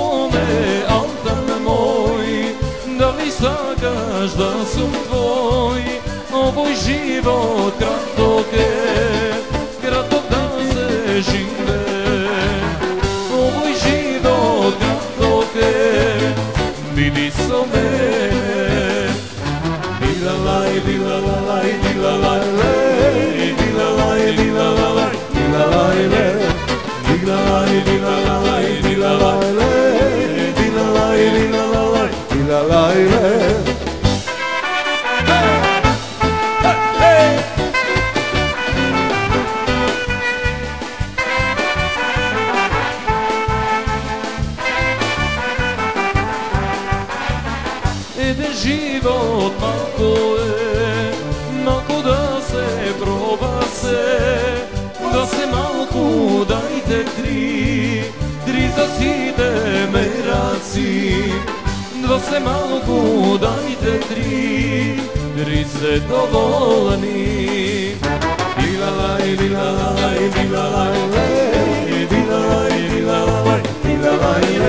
svome, Altan moj, da li sagaš da sam tvoj? Ovoj život kratok je, kratok da se žive. Ovoj život kratok je, vidi so mene. Dilalaj, dilalaj, dilalaj, dilalaj, dilalaj, dilalaj, dilalaj, dilalaj, dilalaj, dilalaj, dilalaj, dilalaj. Ede život malko je, malko da se proba se, da se malko dajte tri za side meraci. Da se malko dajte tri se dovoljni. Dilalaj, dilalaj, dilalaj, dilalaj, dilalaj, dilalaj,